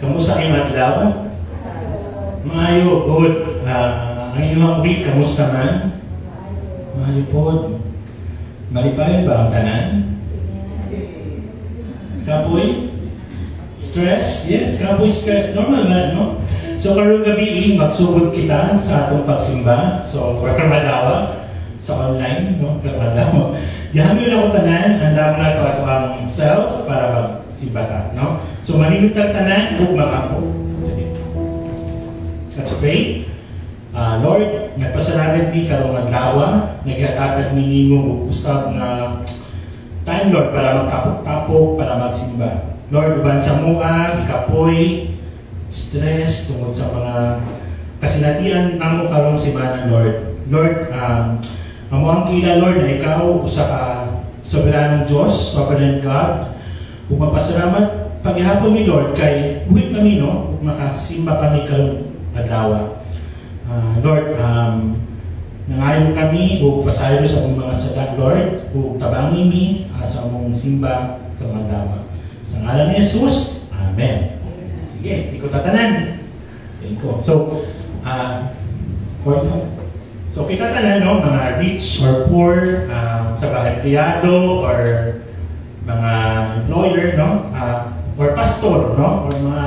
Kamusta kayong adlaw? Maayo, good. Ang inyong week, kamusta man? Maayo po. Malipay ba ang tanan? Kapoy? Stress? Yes, kapoy stress. Normal man, no? So, karong gabi, magsugod kita sa atong pagsimba. So, for Karmadawa, sa online, no? Karmadawa. Diyan mo lang ako tanan, handa mo na ito ato ang self para magsimba ka, no? So, maninod ang tanan, huwag makapo. Let's pray. Lord, nagpasalamat ni karong adlaw, naghatagad ni nimo usab na time, Lord, para magkapok-kapok, para magsimba. Lord, uban sa mua, ikapoy, stress, tungkol sa mga kasinatian namo karong simana, Lord. Lord, amo ang kila, Lord, na ikaw, usa ka soberanong Diyos, sovereign God. Ug magpasalamat paghihapon ni Lord, kay buhit kami, no? Makasimba kami karong adlaw. Lord, nangayon kami o pasayo sa akong mga sadat, Lord, o tabangin mi sa among simba kamandawa. Sa ngalan ni Jesus, Amen. Sige, ikaw tatanan. Thank you. So, kita tanan, no, mga rich or poor, sa mga empleyado or mga employer, no, or pastor, no, or mga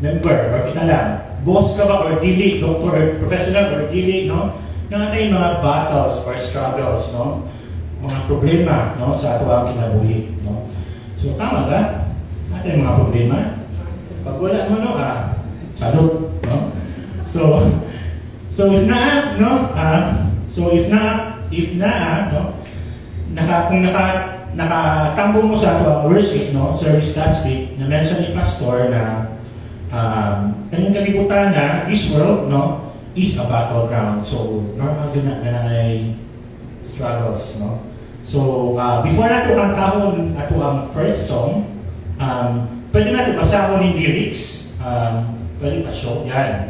member, or kita lang. Boss ka ba or dili, doctor or professional or dili, no? Nangatay mga battles or struggles, no? Mga problema, no, sa ato ang kinabuhi, no? So tama ba? Natay mga problema. Pag wala mo, no, salud, no? So if na, no? No? nakatambong mo sa ito ang worship, no? Service last week, na-mention ni Pastor na kanyang kalibutan na this world, no, is a battleground. So, normal yun na ay struggles, no? So, before nato ang tahon ato ang first song, pwede nato basahon yung lyrics. Pwede pa show, yan.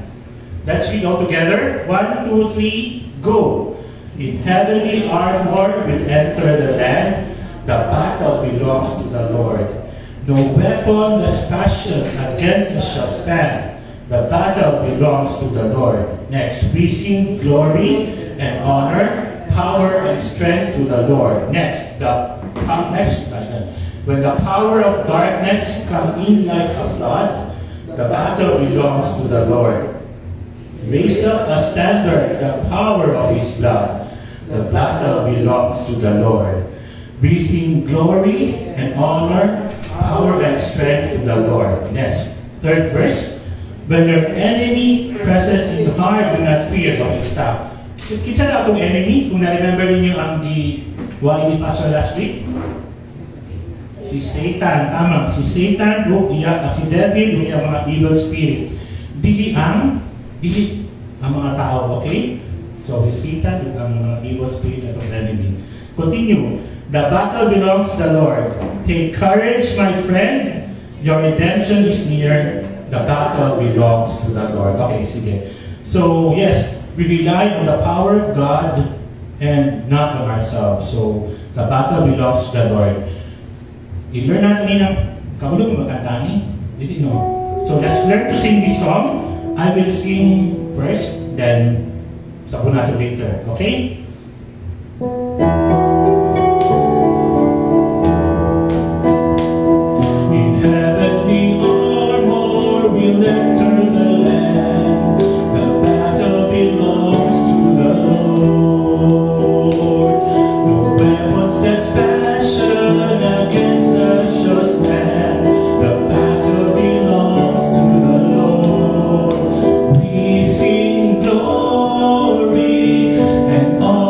Let's read all together. 1, 2, 3, go! In heavenly armor we'll enter the land. The battle belongs to the Lord. No weapon that's fashioned against us shall stand. The battle belongs to the Lord. Next, we sing glory and honor, power and strength to the Lord. Next, when the power of darkness come in like a flood, the battle belongs to the Lord. Raise up a standard, the power of His blood. The battle belongs to the Lord. We sing glory and honor, power and strength to the Lord. Next, third verse. When your enemy presses in hard, do not fear. Okay, stop. Kita na itong enemy, kung na-remember niyo ang why ni Pastor last week? Si Satan, tama. Si Satan, si devil, ang mga evil spirit. Dili ang mga tao, okay? So, si Satan, ang mga evil spirit at enemy. Continue. The battle belongs to the Lord. Take courage, my friend. Your redemption is near. The battle belongs to the Lord. Okay, sige. So, yes, we rely on the power of God and not on ourselves. So, the battle belongs to the Lord. I-learn natin ng kabulog magkanta ni? Did you know? So, let's learn to sing this song. I will sing first, then sabon natin later. Okay? Glory and honor.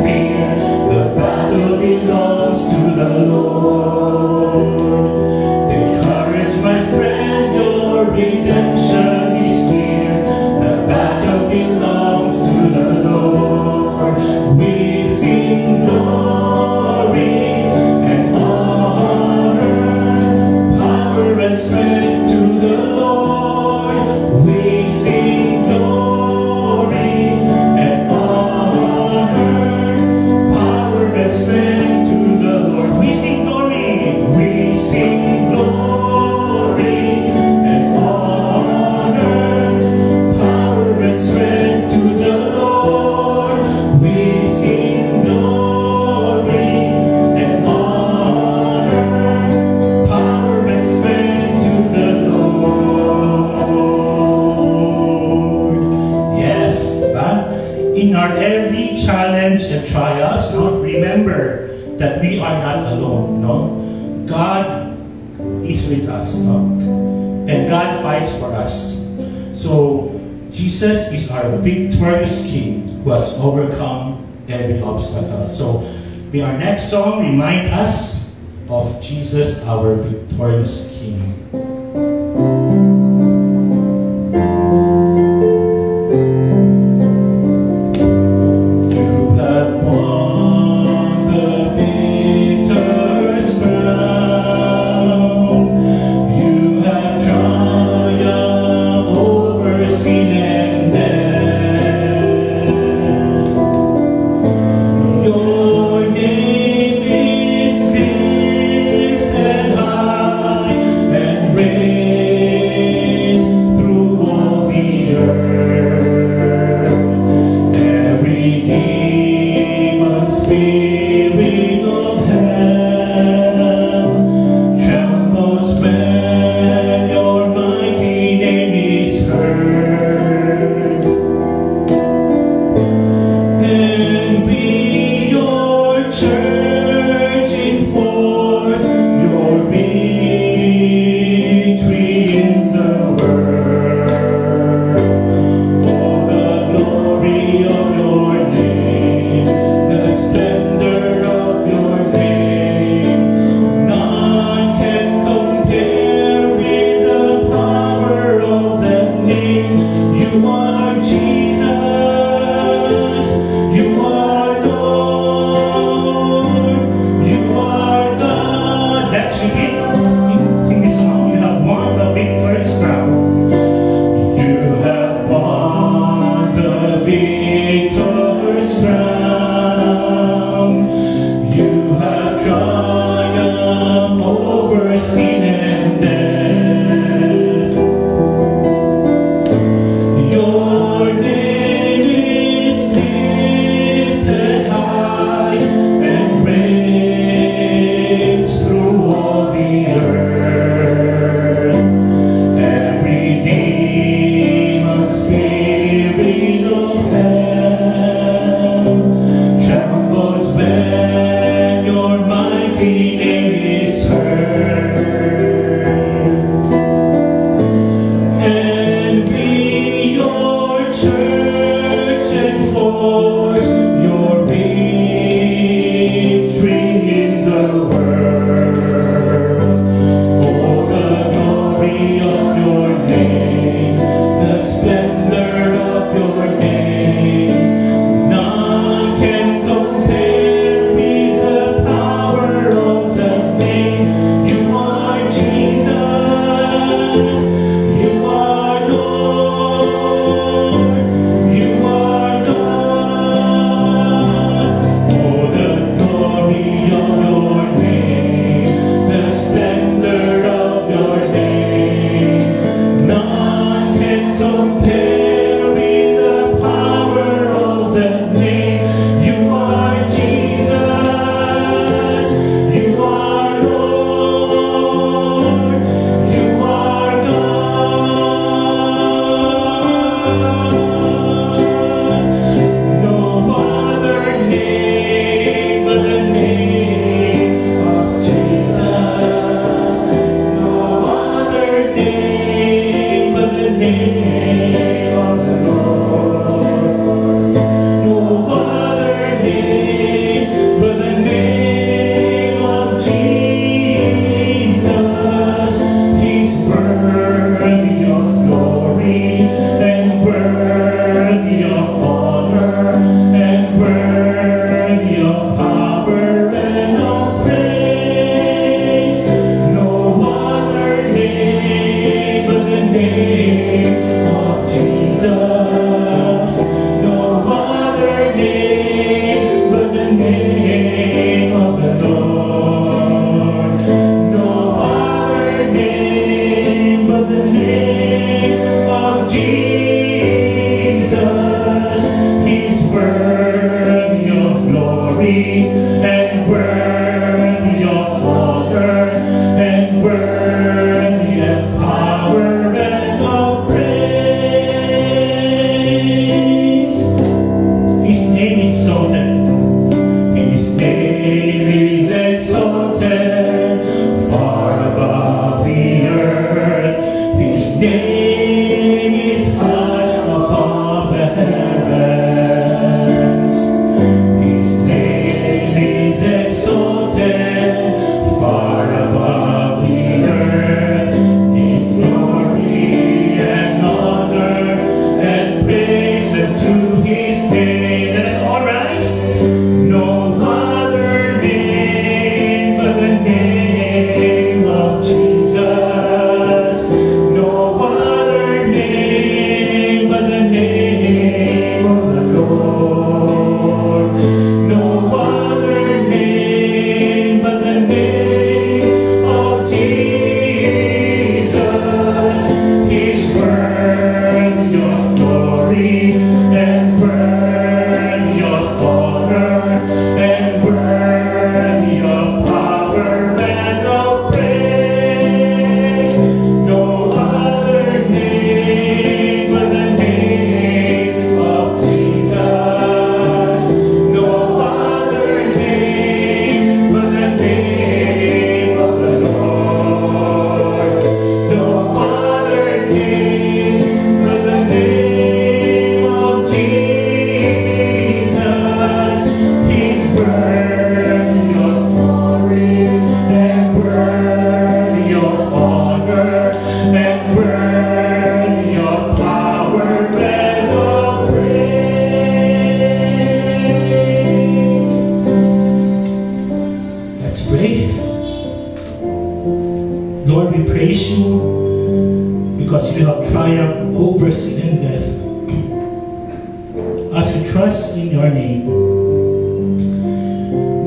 fear. The battle belongs to the Lord. Take courage, my friend, your redemption is near. The battle belongs to the Lord. We sing glory and honor, power and strength to the Lord. We sing glory and honor, power and strength to the Lord. We sing glory. We sing glory and honor, power and strength to the Lord. We sing glory and honor, power and strength to the Lord. Yes, but in our every challenge and trials, remember that we are not alone. No, God is with us, and God fights for us. So Jesus is our victorious King who has overcome every obstacle. So may our next song remind us of Jesus, our victorious King. You have won the victor's crown. You have triumphed over sin and death. Your name is lifted high and reigns through all the earth. Every demon spirit of hell trembles when your mighty name is heard. And be your church in force, your victory in the world. All the glory of your name, the splendor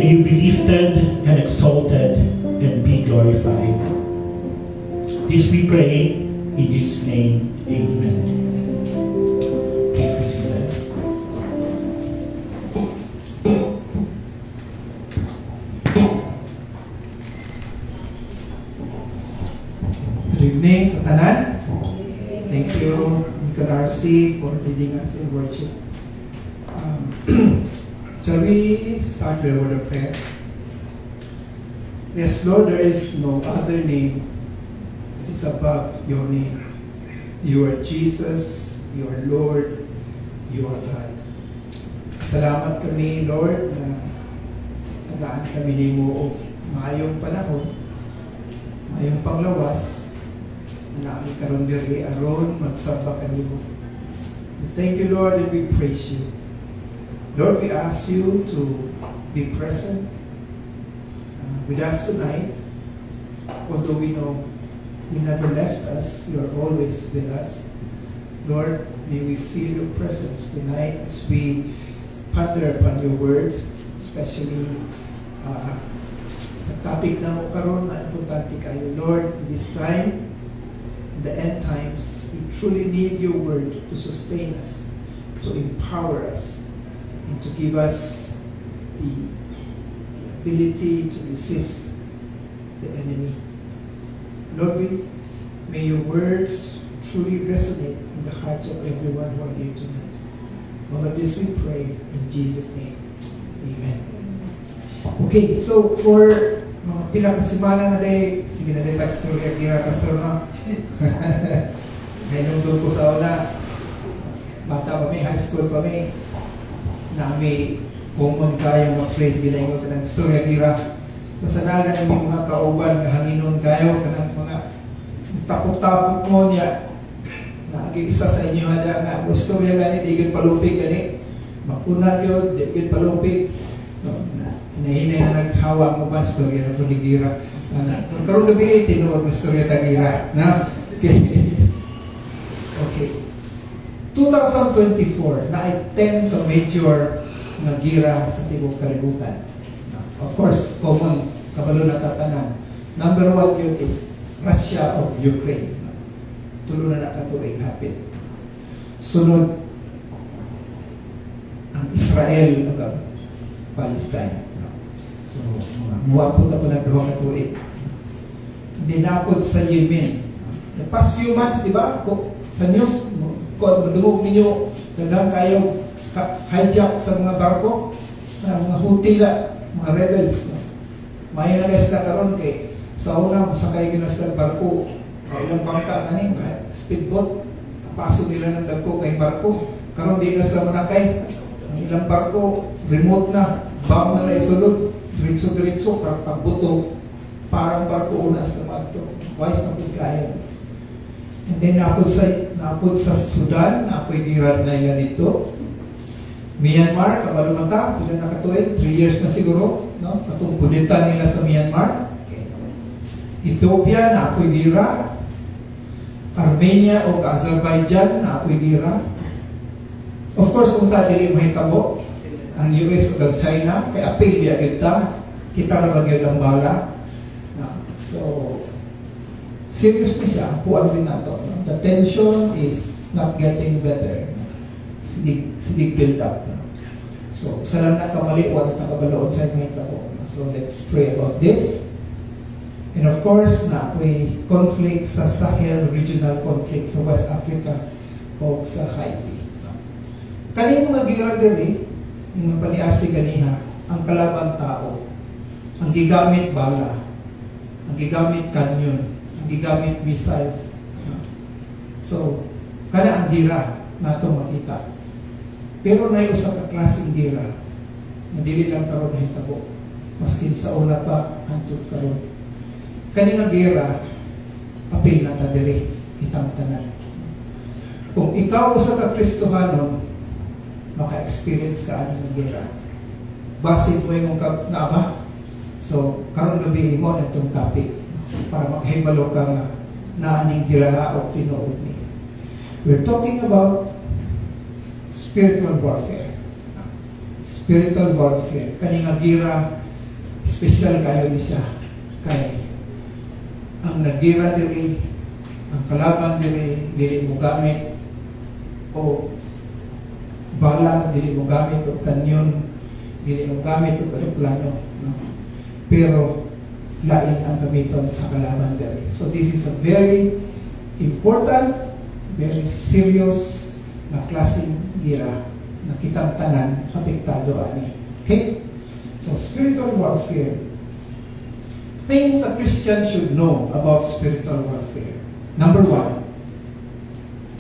May you be lifted and exalted and be glorified. This we pray in Jesus' name. Amen. Please be seated. Good evening sa tanan. Thank you, Nico Darcy, for leading us in worship. Shall we start with a word of prayer? Yes, Lord, there is no other name that is above your name. You are Jesus, you are Lord, you are God. Salamat kami, Lord, na nagaan kami ni mo o maayong panahon, maayong panglawas, na namin karon diri aron magsamba kanimo. We thank you, Lord, and we praise you. Lord, we ask you to be present with us tonight. Although we know you never left us, you are always with us. Lord, may we feel your presence tonight as we ponder upon your words, especially sa topic na mo karon na importante kayo. Lord, in this time, in the end times, we truly need your word to sustain us, to empower us, and to give us the ability to resist the enemy. Lord, may your words truly resonate in the hearts of everyone who are here tonight. All of this we pray in Jesus' name. Amen. Okay, so for mga pila ka semana na day, sige na day tagstorya kira pastor na. Ngayon doon ko sa una, bata pa may, high school pa may, na may common kayo mga phrase ginayon ko ng storya kira. Masanagan ang mga kauban na hanginon kayo, kanang mga tapok-tapok mo niya, na isa sa inyo hada nga, istorya gani, di gid palupig gani, makuna yun, di gid palupig, hinahinay na naghawa mo ba, istorya na punigira, karong gabi, tinuod mo istorya tagira, na, okay, 2024, na-attend the major na gira sa tibok kalibutan. Of course, common, kabalo na tatanan. Number one yun is Russia of Ukraine. Tulo na nakatuig hapit. Sunod, ang Israel ug Palestine. So, muwapot ako na duha katuig. Dinapod sa Yemen. The past few months, di ba? Sa news, kung madungog ninyo, daghang kayo hijack sa mga barko, na mga Houthi mga rebels. Maya na guys na karon kay sa una, masakay ginas ng barko, ilang bangka na speedboat, paso nila ng dagko kay barko. Karon di na sila manakay. Ang ilang barko, remote na, bomb na isulod, diretso-diretso, pagbuto, parang barko una sa madto. Wise na po kaya. And then napod sa Sudan, napwediran na yan ito. Myanmar, kabalo man ta, pila nakatuig, 3 years na siguro, no? Katong kudeta nila sa Myanmar. Okay. Ethiopia, napwedira. Armenia o Azerbaijan, napwedira. Of course, kung ta dili mahitabo, ang US o China, kay apil biya kita na bagay ng bala. No? So, seriously siya, kuwan din nato. No? The tension is not getting better. Sinig build up. No? So, sa lang na kamaliwan at nakabaloon sa mga tao. So, let's pray about this. And of course, na ako'y conflict sa Sahel, regional conflict sa West Africa o sa Haiti. No? Kanino mag-iral diri, yung paniarsi ganiha, ang kalabang tao, ang gigamit bala, ang gigamit kanyon, ang gigamit missiles. No? So, kana ang dira nato makita. Pero na usa ka klaseng gira na dili lang karon hitabo, maskin sa una pa hangtod karon. Kani nga gira apil na ta diri kitang tanan. Kung ikaw usa ka Kristohanon, maka-experience ka ani nga gira. Basin mo imong naama. So karon gabi mo natong topic para makahibalo ka nga naaning gira o tinuod ni. We're talking about spiritual warfare. Spiritual warfare. Kani nga gira special kayo ni siya. Kay ang nagira diri, ang kalaban diri mo gamit o bala, dili mo gamit o kanyon, dili mo gamit o aeroplano, no? Pero lain ang gamiton sa kalaban diri. So this is a very important, very serious na klaseng gira na kitang tanan apektado ani. Okay? So spiritual warfare. Things a Christian should know about spiritual warfare. Number one,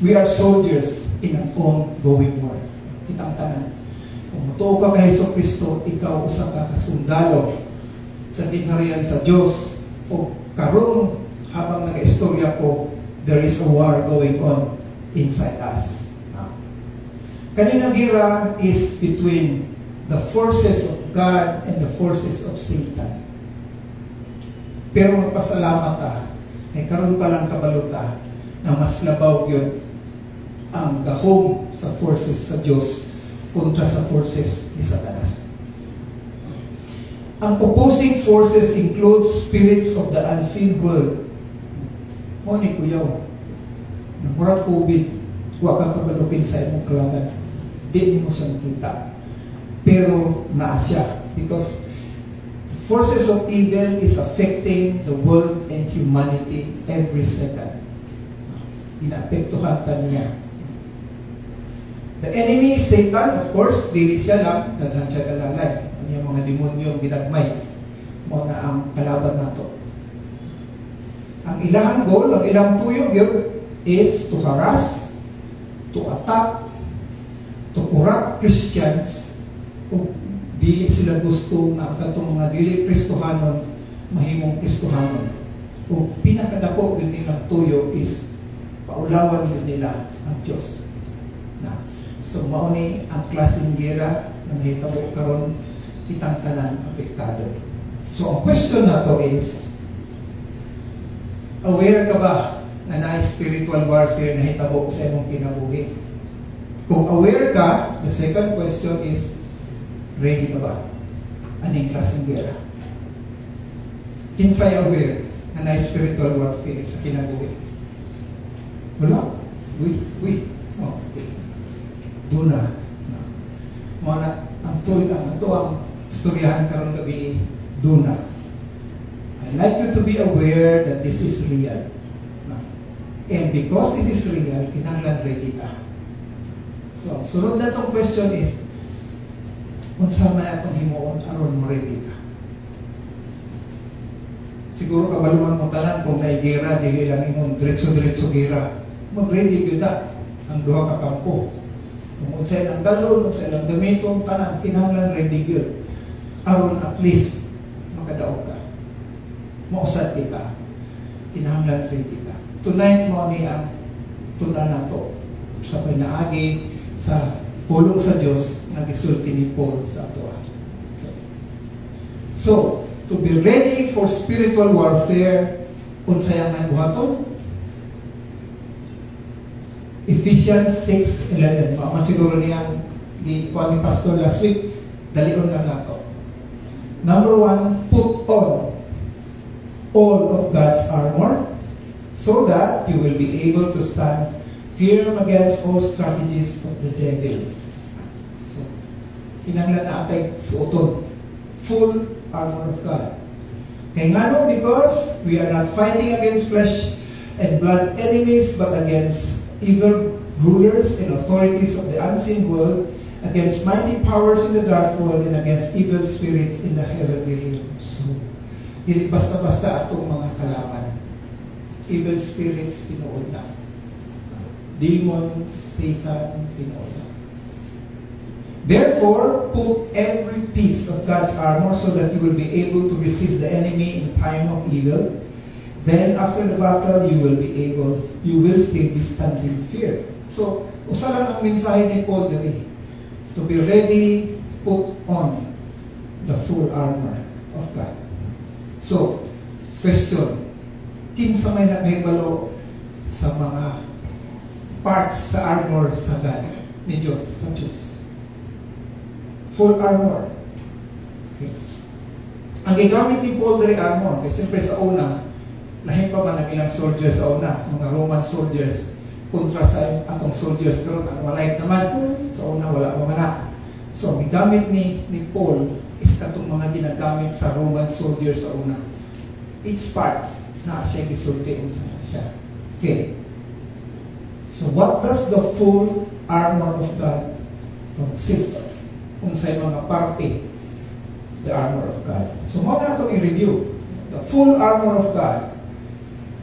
we are soldiers in an ongoing war. Kitang tanan. Kung mutuo ka kay Hesus Kristo, ikaw usa ka kasundalo sa tingharian sa Dios. O karon habang nag-istorya ko, there is a war going on inside us. Kaninang gira is between the forces of God and the forces of Satan. Pero magpasalamat ta, kay karon pa lang kabaluta na mas labaw gyud ang gahom sa forces sa Dios kontra sa forces ni Satanas. Ang opposing forces include spirits of the unseen world. Mo ni kuyaw, namurag COVID, wa ka kabalukin sa imong kalaban. Di mo siya makita. Pero naa siya because the forces of evil is affecting the world and humanity every second. Inaapektuhan ta niya. The enemy is Satan, of course, dili siya lang, daghan siya galalay. Ang iyang mga demonyo ginagmay, mo na ang kalaban nato. Ang ilang goal, ang ilang tuyog yun, is to harass, to attack, to corrupt Christians, o dili sila gusto na ang katong mga dili Kristohanon, mahimong Kristohanon. O pinakadako yun nilang tuyo is paulawan yun nila ang Diyos. So mao ni ang klaseng gera na mahitabo karon kitang tanan apektado. So ang question na to is, aware ka ba na na spiritual warfare na hitabo sa imong kinabuhi? Kung aware ka, the second question is, ready ka ba? Aning klaseng gera? Kinsay aware na na spiritual warfare sa kinabuhi? Wala. We. Oh, okay. Duna. Mo na ang istoryahan karon gabi duna. I'd like you to be aware that this is real. And because it is real, kinahanglan ready ka. So, sunod na tong question is, unsa man atong himuon aron mo ready ka? Siguro kabaluan mo tanan kung naigera, dili lang ingon diretso-diretso gira. Mag-ready gyud na ang duha ka kampo. Kung unsay lang dalon, unsay lang gamiton, tanan kinahanglan ready gyud. Aron at least makadaog ka. Mausad kita. Kinahanglan ready ka. Tonight mo ni ang tuna nato sa pinaagi sa pulong sa Dios nga gisulti ni Paul sa atoa. So, to be ready for spiritual warfare, unsay ang buhaton? Ephesians 6:11. Maaman siguro niya di kuha ni Pastor last week, dalion lang nato. Number 1, put on all of God's armor so that you will be able to stand firm against all strategies of the devil. So, kinahanglan na atay suoton full armor of God. Kaya ngano, because we are not fighting against flesh and blood enemies, but against evil rulers and authorities of the unseen world, against mighty powers in the dark world, and against evil spirits in the heavenly realms. So, dili basta-basta atong mga kalaban. Evil spirits, tinuod na. Demons, Satan, tinuod na. Therefore, put every piece of God's armor so that you will be able to resist the enemy in time of evil. Then, after the battle, you will still be standing firm. So, usa lang ang mensahe ni Paul diri. To be ready, put on the full armor of God. So, question, kinsa may nakahibalo sa mga parts sa armor sa God ni Diyos, sa Diyos? Full armor. Okay. Ang gigamit ni Paul diri armor, kasi siyempre sa una, lahi pa ba nag ilang soldiers sa una, mga Roman soldiers, kontra sa atong soldiers, pero malight naman, sa una wala pa man. So, ang gigamit ni Paul is katong mga ginagamit sa Roman soldiers sa una. Each part na siya gisulti sa siya. Okay. So, what does the full armor of God consist of? Kung sa mga parte, the armor of God. So, muna itong i-review. The full armor of God.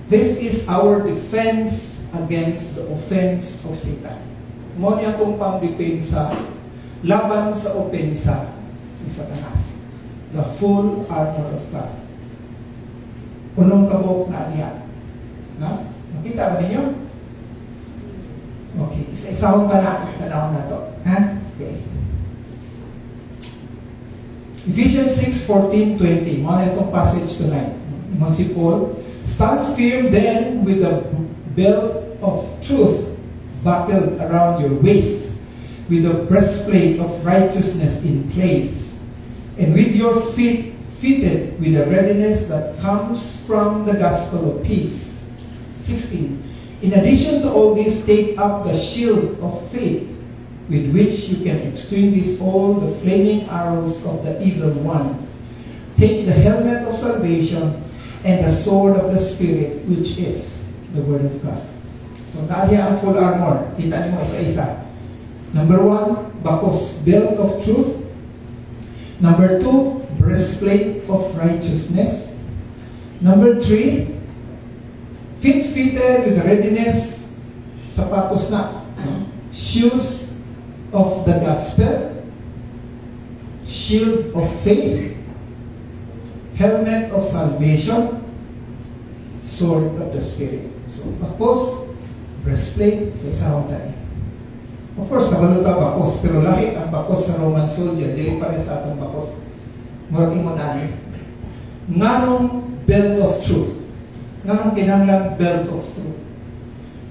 This is our defense against the offense of Satan. Muna itong pang-depensa laban sa opensa ni Satanas. The full armor of God. Unong kabok na niya. Na? Nakita ba ninyo? Okay. Isa-isahong ka na. Tanawin na ito. Ha? Okay. Ephesians 6:14-20. Muna itong passage tonight. Imang si Paul, stand firm then with the belt of truth buckled around your waist, with the breastplate of righteousness in place, and with your feet fitted with the readiness that comes from the gospel of peace. 16. In addition to all this, take up the shield of faith, with which you can extinguish all the flaming arrows of the evil one. Take the helmet of salvation and the sword of the Spirit, which is the Word of God. So, nahiya ang full armor. Kita niyo isa-isa. Number 1, bakos, belt of truth. Number 2, breastplate of righteousness. Number 3, feet fitted with readiness, sapatos na, shoes of the gospel, shield of faith, helmet of salvation, sword of the Spirit. So, bakos, breastplate, sa isang tayo. Of course, nabaluta bakos, pero lahi ang bakos sa Roman soldier, dili pa rin sa atong bakos. Murag ingon ani. Nganong belt of truth? Nganong kinahanglan belt of truth?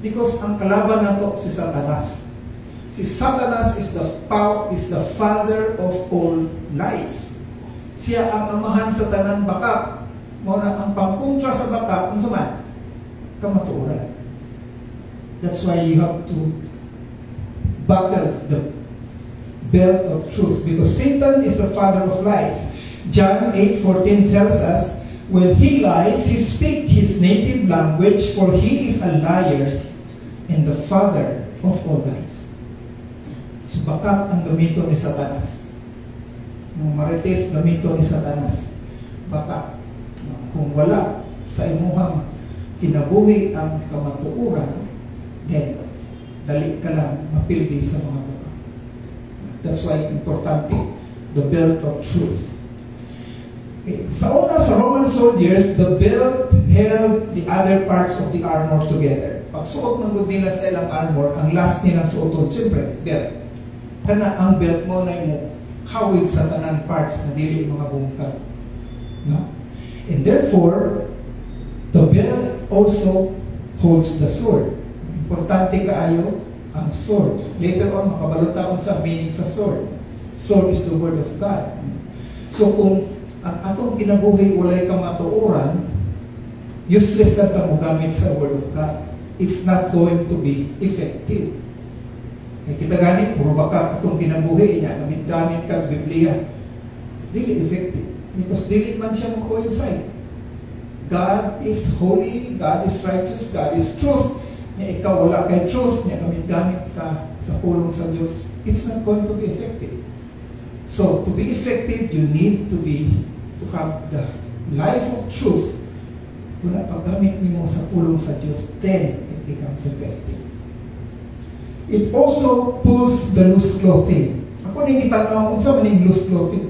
Because ang kalaban nato si Satanas. Si Satanas is the father of all lies. Siya ang amahan sa tanan bakak. Mao na ang pangkontra sa bakak unsa man? Kamatuoran. That's why you have to buckle the belt of truth, because Satan is the father of lies. John 8:14 tells us, when he lies, he speaks his native language, for he is a liar and the father of all lies. So bakak ang gamito ni Satanas. Ng marites gamito ni Satanas. Bakak. Kung wala sa imuhang kinabuhi ang kamatuoran, then dali ka lang mapildi sa mga baka. That's why importante, the belt of truth. Okay. Sa una, sa Roman soldiers, the belt held the other parts of the armor together. Pag suot ng good nila sa ilang armor, ang last nilang suoton, siyempre, belt. Kana ang belt mo na mo hawid sa tanan parts na dili mga bungkal. No? And therefore, the belt also holds the sword. Importante kaayo ang sword. Later on, makabalutaon sa meaning sa sword. Sword is the word of God. So kung ang atong kinabuhi walay kamatuoran, useless lang ka mo gamit sa word of God. It's not going to be effective. Kaya kita gani, puro baka atong kinabuhi, gamit ka Biblia. Dili effective. Because dili man siya mag-coincide. God is holy, God is righteous, God is truth. Niya ikaw wala kay truth, niya gamit ka sa pulong sa Diyos, it's not going to be effective. So, to be effective, you need to have the life of truth. Wala paggamit mo sa pulong sa Diyos, then it becomes effective. It also pulls the loose clothing. Ako nang itanong, kung saan maning loose clothing?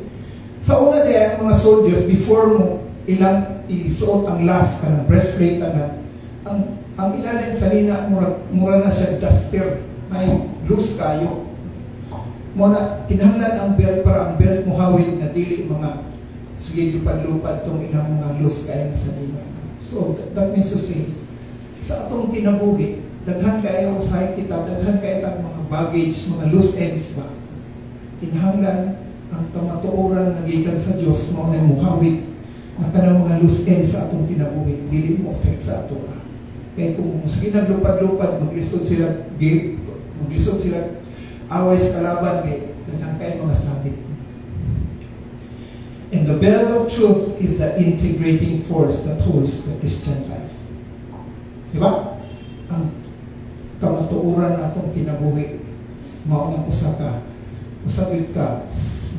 Sa una diya, ang mga soldiers, before mo ilang isuot ang last ka ng breastplate na, ang ilalim sa lina, mura na siya duster, may loose kayo. Muna, kinahanglan ang belt para ang belt mo hawid na dili mga sige lupad-lupad itong ilang mga loose kayo na sa lina. So, that means to say, sa atong kinabuhi, daghan kayo usahay kita, daghan kayo ang mga baggage, mga loose ends ba? Kinahanglan ang kamatuoran na gikan sa Diyos mo na muhawid na kanang mga loose ends sa atong kinabuhi, dili mo affect sa ato. Kaya kung sige naglupad-lupad, maglisod sila away sa kalaban, daghang kay mga sabit. And the belt of truth is the integrating force that holds the Christian life. Diba? Ang kamatuoran atong kinabuhi, maunang usaka mo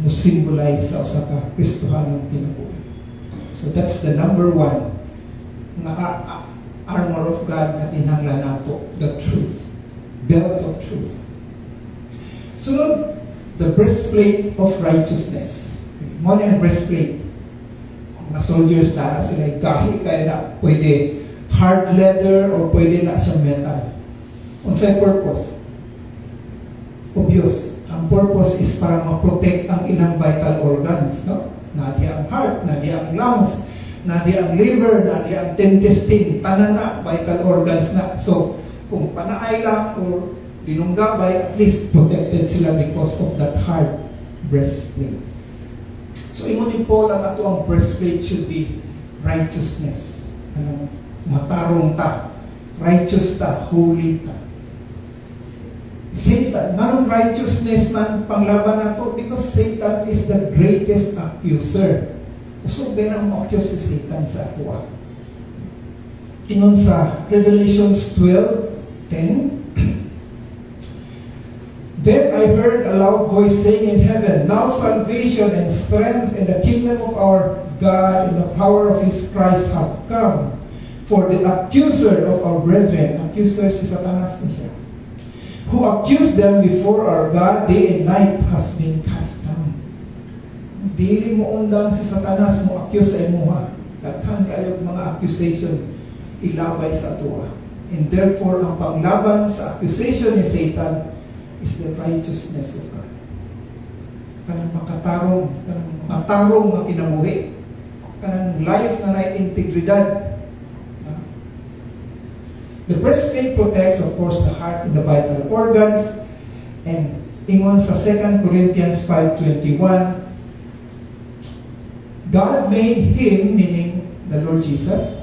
symbolize sa usaka Kristohanong kinabuhi. So that's the number one nga armor of God na tinanglan nato, the truth, belt of truth. Sunod, the breastplate of righteousness. Mo na yung breastplate. Mga soldiers na sila gahi kaya na pwede hard leather or pwede na siyang metal. Unsay purpose? Obvious. Ang purpose is para ma-protect ang ilang vital organs, no? Nadi ang heart, nadi ang lungs, nadi ang liver, nadi ang intestine, tanan na vital organs na. So, kung panaay lang or dinunggabay, at least protected sila because of that hard breastplate. So, imunin po lang ato ang breastplate should be righteousness. Matarong ta, righteous ta, holy ta. Satan, manong righteousness man panglaban nato because Satan is the greatest accuser. Usog ba nang accuse si Satan sa ato? Ingon sa Revelations 12:10, Then I heard a loud voice saying in heaven, Now salvation and strength and the kingdom of our God and the power of His Christ have come. For the accuser of our brethren, accuser si Satanas ni siya, who accused them before our God day and night has been cast down. Dili mo undang si Satanas mo accuse sa imuha. Daghan kayo mga accusation ilabay sa atua. And therefore, ang panglaban sa accusation ni Satan is the righteousness of God. Kanang matarong nga kinabuhi. Kanang life na na integridad. The breastplate protects, of course, the heart and the vital organs. And ingon sa 2 Corinthians 5:21, God made Him, meaning the Lord Jesus,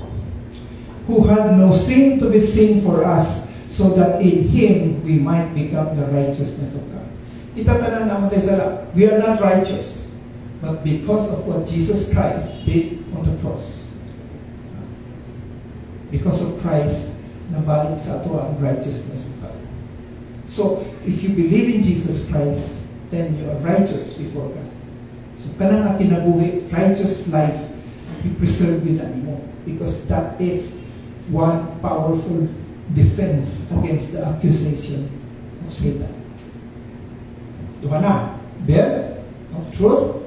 who had no sin to be sin for us, so that in Him we might become the righteousness of God. Kita tanan naman tayo sala. We are not righteous, but because of what Jesus Christ did on the cross, because of Christ, nabalik sa ato ang righteousness of God. So, if you believe in Jesus Christ, then you are righteous before God. So, kanang ang kinabuhi, righteous life, be preserved with mo, because that is one powerful defense against the accusation of Satan. Duha na, belt of truth,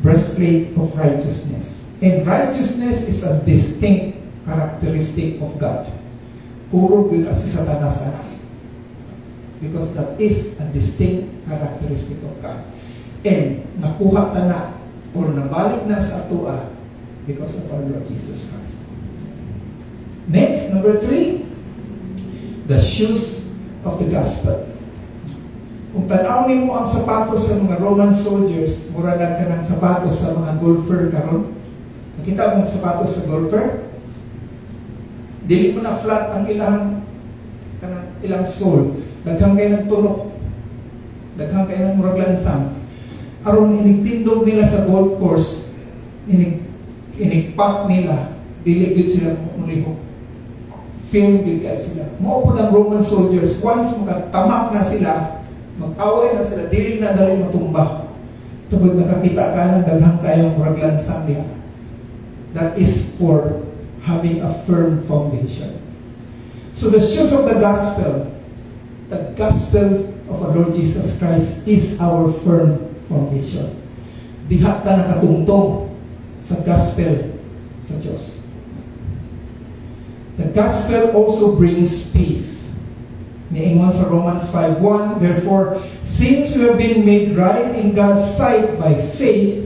breastplate of righteousness. And righteousness is a distinct characteristic of God. Kuro gyud si Satanas ana. Because that is a distinct characteristic of God. And nakuha ta na or nabalik na sa atua because of our Lord Jesus Christ. Next, number 3, the shoes of the gospel. Kung tanaw nimo ang sapatos sa mga Roman soldiers, mura na kanang sapatos sa mga golfer karon. Nakita mo sapatos sa golfer? Dili mo na flat ang ilang sole. Daghang kayo ng tulok. Daghang kayo ng murag lansang. Aron inigtindog nila sa golf course, inigpak nila, dili gud sila mulihok. Film gud kayo sila. Mao pud ang Roman soldiers, once makatamak na sila, mag-away na sila, dili na dali matumba. Tungod nakakita ka ng daghang kayong murag lansang niya. That is for having a firm foundation. So the shoes of the gospel of our Lord Jesus Christ is our firm foundation. Diha ta nakatungtong sa gospel sa Diyos. The gospel also brings peace. Niingon sa Romans 5:1, therefore, since we have been made right in God's sight by faith,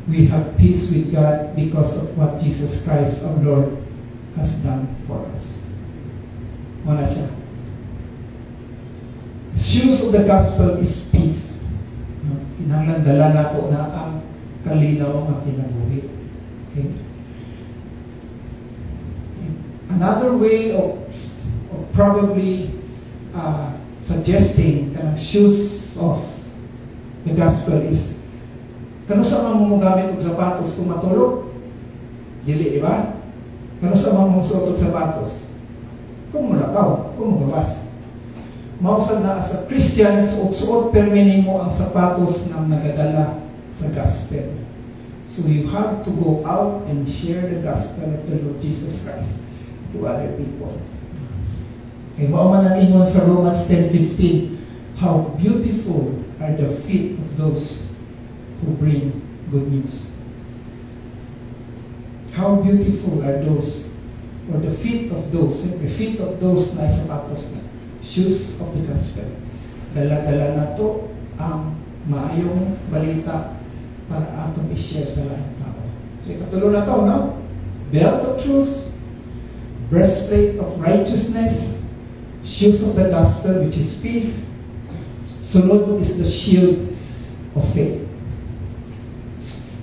we have peace with God because of what Jesus Christ our Lord has done for us. Wala siya. The shoes of the gospel is peace. Kinahanglan dala nato na ang kalinaw nga kinabuhi. Okay? Another way of probably suggesting kanang shoes of the gospel is kano sa mga gamit og sapatos kung matulog? Dili, di ba? Kano sa mga suot og sapatos? Kung mulakaw, kung magawas. Mausad na as a Christian, suot perminin mo ang sapatos ng nagadala sa gospel. So you have to go out and share the gospel of the Lord Jesus Christ to other people. Okay, mauman ang ingon sa Romans 10:15, how beautiful are the feet of those who bring good news. How beautiful are those, or the feet of those na sapatos na, shoes of the gospel. Dala-dala na to ang maayong balita para atong i-share sa lahat tao. So, ikatulo na to, no? Belt of truth, breastplate of righteousness, shoes of the gospel, which is peace. Sunod is the shield of faith.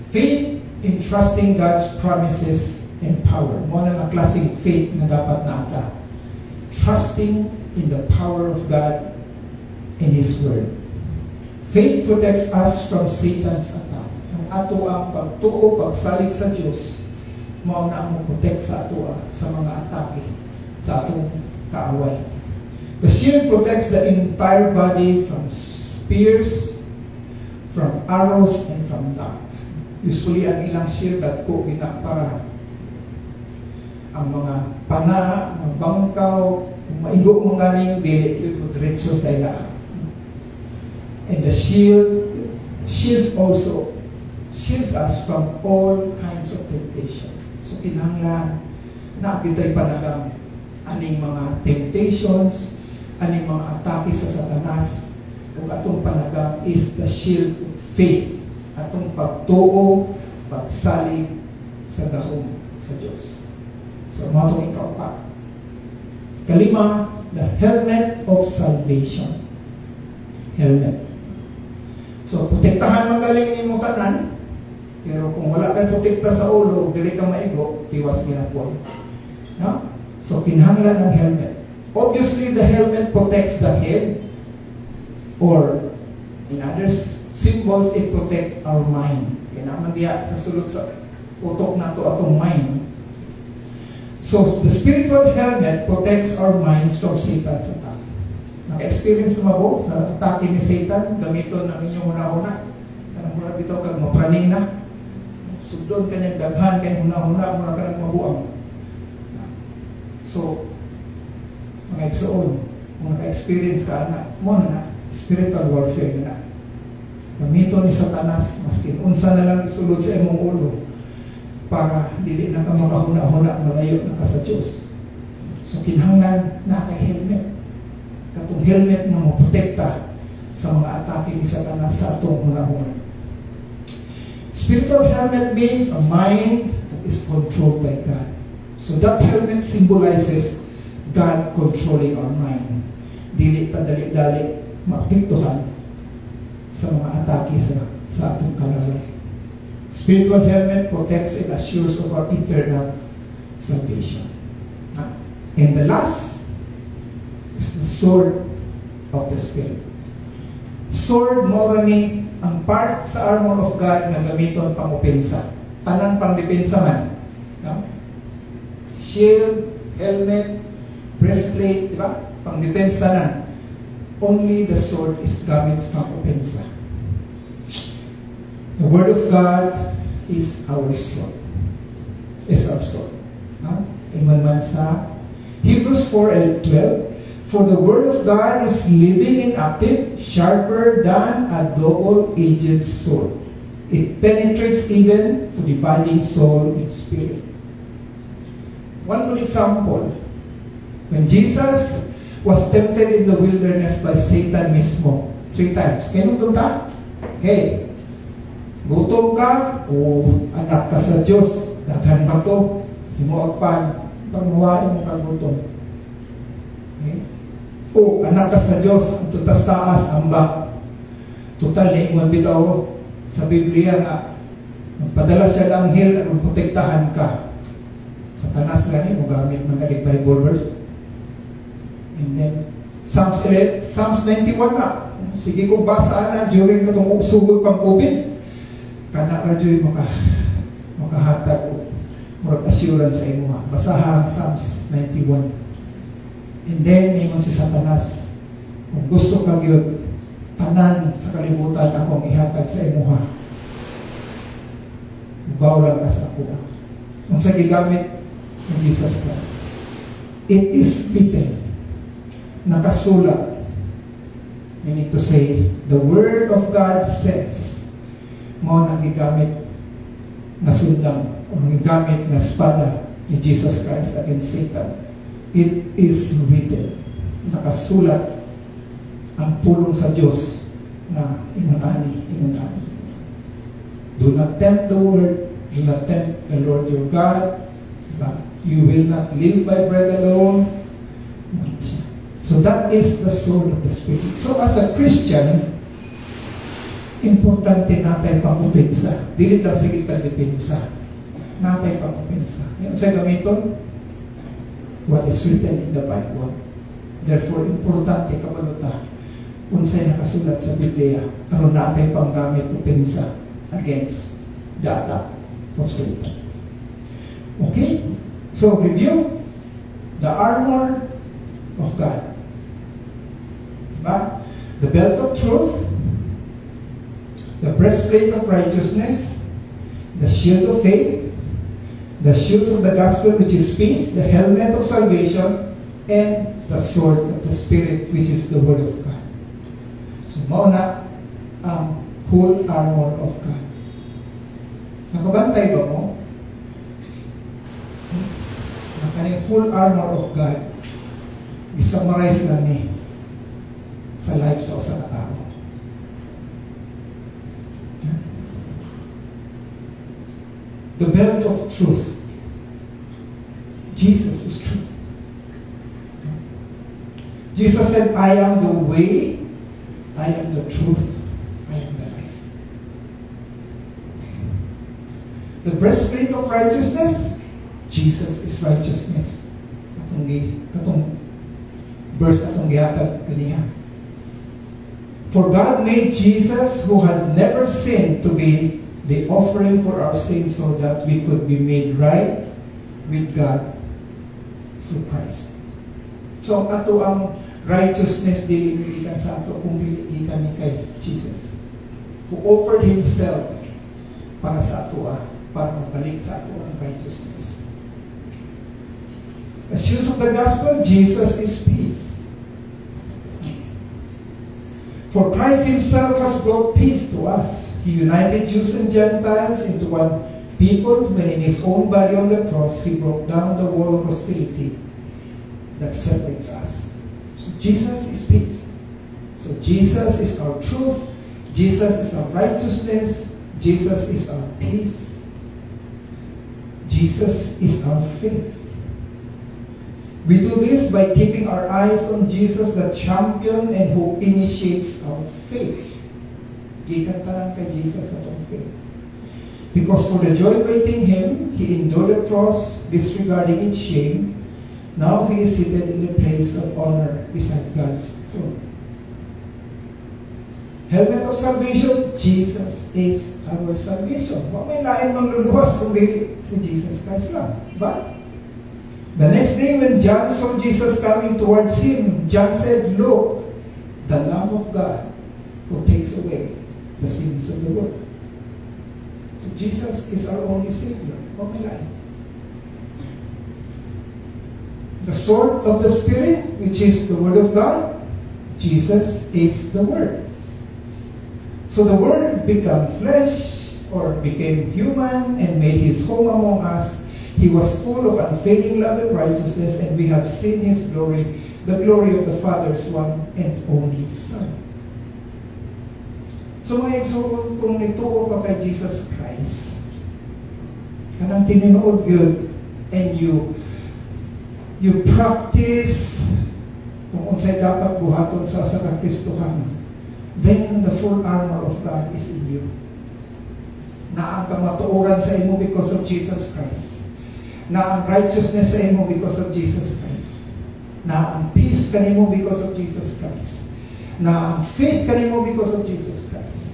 Faith in trusting God's promises and power. Mo na ang klaseng faith na dapat na ata. Trusting in the power of God and His Word. Faith protects us from Satan's attack. Ang ato ang pagtuo, pagsalig sa Diyos, mao na ang protect sa ato sa mga atake, sa atong kaaway. The shield protects the entire body from spears, from arrows, and from darts. Usually, ang ilang shield at ko para ang mga pana, mga bangkaw, kung maigo mong ganing, dili ko diretso sa ila. And the shields us from all kinds of temptation. So, kinahanglan na kita'y panagang aning mga temptations, aning mga atake sa Satanas, ug atong panagang is the shield of faith, atong pagtuo, pagsalig sa gahom sa Diyos. So, matong ikaw pa. Kalima, the helmet of salvation. Helmet. So, protektahan magaling ni mo tanan, pero kung wala kang protekta sa ulo, dili ka maigo, tiwas ginapon. No? So, kinahanglan ng helmet. Obviously, the helmet protects the head, or in other symbols, it protects our mind. Kaya naman diya sa sulod sa utok na to atong mind. So, the spiritual helmet protects our minds from Satan's attack. Naka-experience na mo sa atake ni Satan, gamiton ang inyong una-una. Kanang mula bitaw kag mapaling na. Sugdon ka niyang daghan, kaya una-una, mula ka nang mabuang. So, mga igsoon, kung naka-experience ka na, mo na, spiritual warfare na. Gamiton ni Satanas, maski unsa na lang isulod sa imong ulo, para dili na ka makahuna-huna, malayo na ka sa Diyos. So, kinahanglan na ka-helmet. Katong helmet na maprotekta sa mga atake ni Satanas sa atong huna-huna. Spiritual helmet means a mind that is controlled by God. So that helmet symbolizes God controlling our mind. Dili ta dali-dali maapektuhan sa mga atake sa atong kalalay. Spiritual helmet protects and assures of our eternal salvation. And the last is the sword of the Spirit. Sword, morally, ang part sa armor of God na gamiton pang-opensa. Tanan pang-depensa man. No? Shield, helmet, breastplate, di ba? Pang-depensa na. Only the sword is gamit pang-opensa. The Word of God is our sword. Is our sword. No? Ingon man sa Hebrews 4:12, for the Word of God is living and active, sharper than a double-edged sword. It penetrates even to dividing soul and spirit. One good example, when Jesus was tempted in the wilderness by Satan mismo, 3 times. Kaya nung ta? Okay. Gutom ka, o anak ka sa Diyos, daghan ba to? Himuagpan, pagmawain mo kang gutom. Okay? O anak ka sa Diyos, ang tutas taas, ambak. Total, ingon bitaw sa Biblia nga, Padala siya ng anghel na protektahan ka. Satanas gani mo gamit mga Bible verse. And then Psalms 91 na. Sige kong basa na during katong sugod pang COVID. Kana radyo'y makahatag o murag assurance sa imo. Basaha Psalms 91. And then ingon si Satanas, kung gusto ka gyud tanan sa kalibutan akong ihatag sa imo ha. Mubaw lang ka sa ako. Kung sa gigamit ng Jesus Christ. It is written. Nakasulat. Meaning to say, the Word of God says, mo nang gigamit na sundang o gigamit na espada ni Jesus Christ against Satan. It is written. Nakasulat ang pulong sa Diyos na ingon-ani. Do not tempt the Word, do not tempt the Lord your God, but you will not live by bread alone. So that is the soul of the Spirit. So as a Christian, importante natin pang-upensa. Dili lang sige tag-depensa. Natin pang-upensa. Ngayon sa gamiton, what is written in the Bible. Therefore, importante kabaluta unsay nakasulat sa Biblia aron natin panggamit upensa against the attack of Satan. Okay? So, review the armor of God. Diba? The belt of truth, the breastplate of righteousness, the shield of faith, the shoes of the gospel, which is peace, the helmet of salvation, and the sword of the Spirit, which is the word of God. So, mauna ang whole armor of God. Nakabantay ba mo? Nakaning full armor of God, isummarize lang ni sa life sa usa ka tao. The belt of truth. Jesus is truth. Jesus said, I am the way, I am the truth, I am the life. The breastplate of righteousness, Jesus is righteousness. Katong verse atong gihatag kaniya. For God made Jesus, who had never sinned, to be the offering for our sins so that we could be made right with God through Christ. So ato ang righteousness dili gikan sa ato kung dili gikan ni kay Jesus, who offered himself para sa ato para mabalik sa ato ang righteousness. The shoes of the gospel, Jesus is peace. For Christ himself has brought peace to us. He united Jews and Gentiles into one people when in his own body on the cross he broke down the wall of hostility that separates us. So Jesus is peace. So Jesus is our truth. Jesus is our righteousness. Jesus is our peace. Jesus is our faith. We do this by keeping our eyes on Jesus, the champion and who initiates our faith. Gikantaran kay Jesus atong faith. Because for the joy awaiting him, he endured the cross, disregarding its shame. Now he is seated in the place of honor beside God's throne. Helmet of salvation, Jesus is our salvation. Wa may lain mangluluwas kung dili si Jesus Christ lang. But the next day when John saw Jesus coming towards him, John said, look, the Lamb of God who takes away the sins of the world. So Jesus is our only Savior. Okay lang. The sword of the Spirit, which is the Word of God, Jesus is the Word. So the Word became flesh or became human and made his home among us. He was full of unfailing love and righteousness, and we have seen his glory, the glory of the Father's one and only Son. So mga igsoon, kung nituo ka kay Jesus Christ, kanang tininood yun, and you practice kung unsay dapat buhaton sa usa ka Kristohan, then the full armor of God is in you. na ang kamatuoran sa imo because of Jesus Christ, na ang righteousness sa imo because of Jesus Christ, na ang peace kanimo because of Jesus Christ, na ang faith kanimo because of Jesus Christ,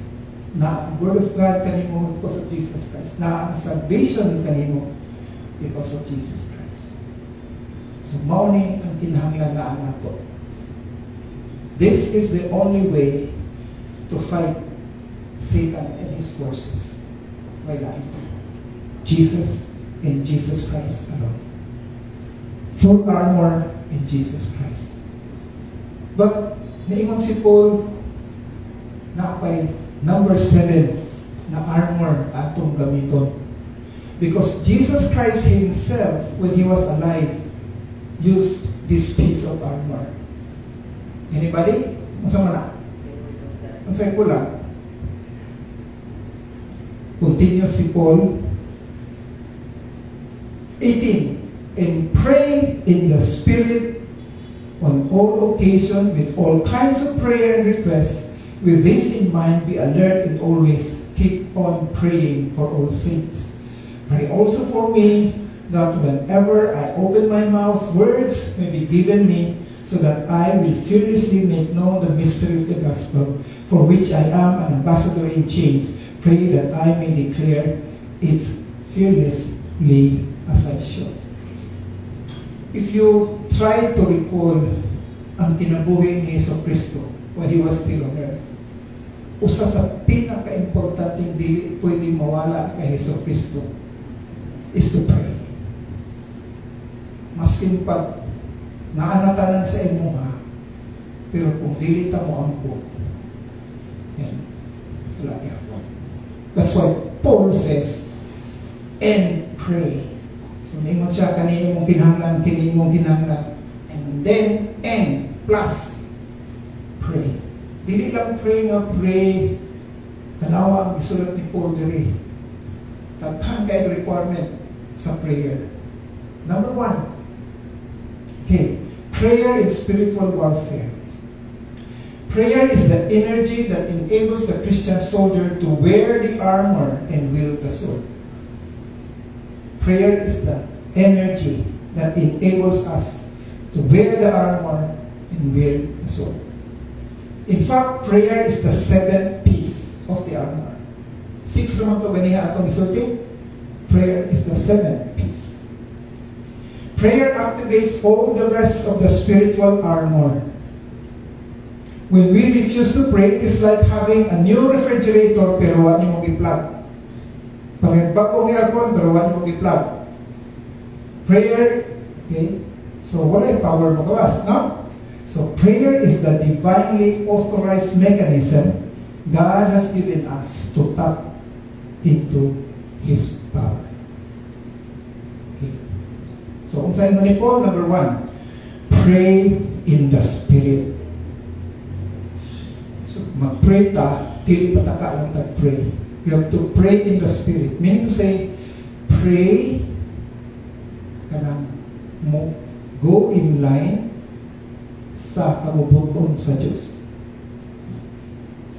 na ang Word of God kanimo because of Jesus Christ, na ang salvation kanimo because of Jesus Christ. So mao ni ang kinahanglan na nato. This is the only way to fight Satan and his forces. Wala ito. Jesus and Jesus Christ alone. Full armor in Jesus Christ. But naingon si Paul na apay number 7 na armor atong gamiton. Because Jesus Christ himself, when he was alive, used this piece of armor. Anybody? Masama na? Masaya ko lang. Continue si Paul. 18. And pray in the Spirit on all occasion with all kinds of prayer and requests. With this in mind, be alert and always keep on praying for all saints. Pray also for me, that whenever I open my mouth, words may be given me, so that I will fearlessly make known the mystery of the gospel, for which I am an ambassador in chains. Pray that I may declare it fearlessly as I should. If you try to recall ang kinabuhi ni Yesu Cristo while he was still on earth, usa sa pinaka-importanting dili pwede mawala kay Yesu Cristo is to pray. Maskin pag naanatanan sa imo ha, pero kung dili ta mo ampo, yan, wala yapon. That's why Paul says, and pray. So, ningon siya, kani mong kinahanglan, kini mong kinahanglan. And then, and, plus, pray. Dili lang pray nga pray, tanawa ang isulat ni Paul diri. Taghan kayo requirement sa prayer. Number 1, okay, prayer is spiritual warfare. Prayer is the energy that enables the Christian soldier to wear the armor and wield the sword. Prayer is the energy that enables us to wear the armor and wield the sword. In fact, prayer is the 7th piece of the armor. 6 naman ito ganiha atong isulti. Prayer is the 7th piece. Prayer activates all the rest of the spiritual armor. When we refuse to pray, it is like having a new refrigerator pero wala mo gi-plug. Pag bagong aircon pero wala mo gi-plug. Prayer, okay? So wala yung power mo kawas, no? So prayer is the divinely authorized mechanism God has given us to tap into His power. Okay. So kung sa'yo ni Paul, number 1, pray in the Spirit. So, mag-pray ta, dili pataka lang tag-pray. You have to pray in the Spirit. Meaning to say, pray kanang mo, go in line sa kabubuton sa Diyos.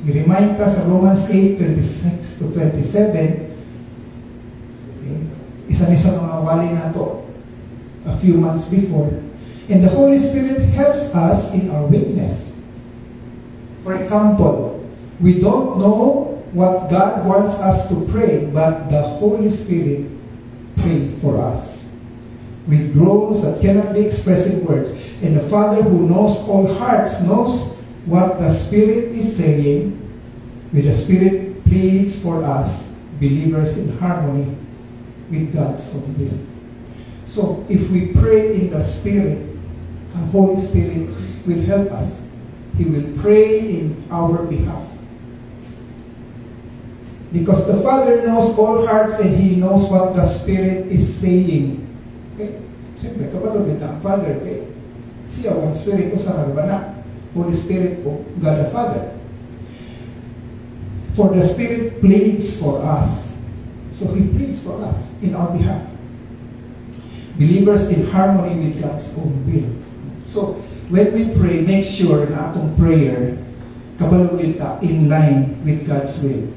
I-remind ka sa Romans 8:26 to 27, okay, isa-isa mga wali na to a few months before. And the Holy Spirit helps us in our weakness. For example, we don't know what God wants us to pray, but the Holy Spirit prayed for us with groans that cannot be expressed in words. And the Father who knows all hearts knows what the Spirit is saying. With the Spirit pleads for us, believers, in harmony with God's own will. So, if we pray in the Spirit, the Holy Spirit will help us. He will pray in our behalf. Because the Father knows all hearts and He knows what the Spirit is saying. Okay? Siyempre, kapag ang Father, okay? Siya, ang Spirit, o sa na? Holy Spirit, o God the Father. For the Spirit pleads for us. So He pleads for us in our behalf. Believers in harmony with God's own will. So, when we pray, make sure na atong prayer kabalog ta in line with God's will.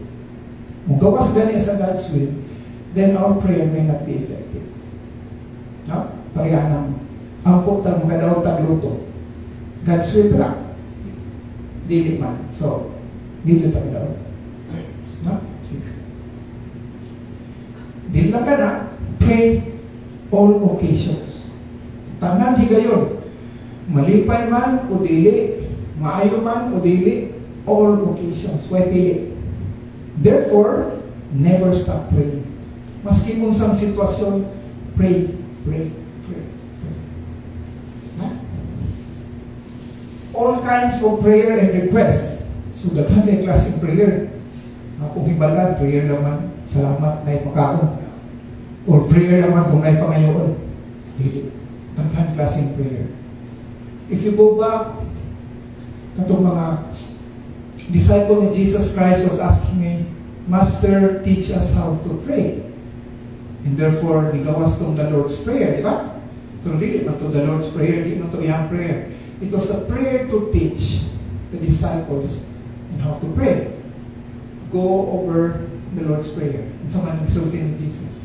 Kung gawas gani sa God's will, then our prayer may not be effective. No? Pareha ng ampo tag mga daw tagluto. God's will pala. Dili man. So, dito tag daw. No? Dili lang ka na, pray all occasions. Tanan higayon. Malipay man o dili, maayo man o dili, all occasions. Why pili? Therefore, never stop praying. Maski kung sang sitwasyon, pray, pray, pray, pray. Ha? All kinds of prayer and requests. So, daghan may klaseng prayer. Kung ibalan, prayer naman, salamat na ipakaon. Or prayer naman kung na ipangayoon. Dili. Daghan klaseng prayer. If you go back, katong mga disciple ni Jesus Christ was asking me, Master, teach us how to pray. And therefore, nigawas tong the Lord's Prayer, di ba? Pero dili man to the Lord's Prayer, di man to iyang prayer. It was a prayer to teach the disciples on how to pray. Go over the Lord's Prayer. And sa man nagsulti ni Jesus.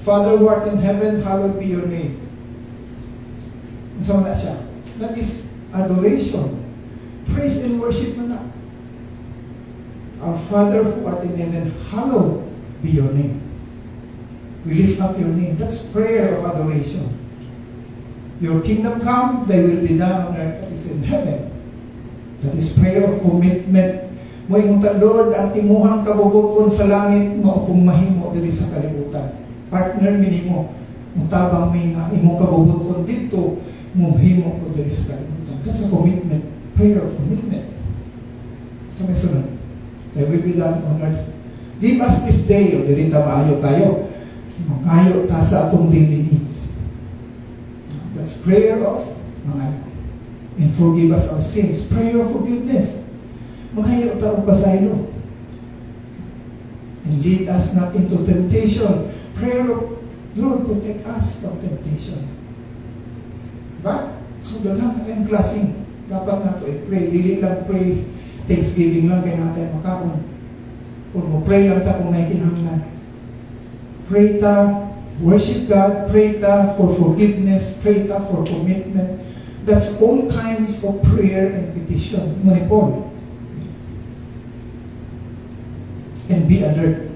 Father who art in heaven, hallowed be your name. And sa man na siya. That is adoration. Praise and worship man na. Our Father who art in heaven, hallowed be your name. We lift up your name. That's prayer of adoration. Your kingdom come, thy will be done on earth as it is in heaven. That is prayer of commitment. Mo imong Lord, ang timuhang kabubuton sa langit, maupong mahimo diri sa kalibutan. Partner minimo, mutabang may nga imong kabubuton dito, muhimo ko diri sa kalibutan. That's a commitment. Prayer of commitment. Sa may sunod. Thy will be done on earth. Give us this day, o dirita maayo tayo. Magayo ta sa atong daily needs. That's prayer of mga and forgive us our sins. Prayer of forgiveness. Magayo ta og pasaylo. And lead us not into temptation. Prayer of Lord, protect us from temptation. Diba? So, dalang kayong klaseng dapat na ito pray. Dili lang pray Thanksgiving lang kay natin makaon. O mo pray lang ta kung may kinahanglan. Pray ta, worship God, pray ta for forgiveness, pray ta for commitment. That's all kinds of prayer and petition. Muna Paul. And be alert.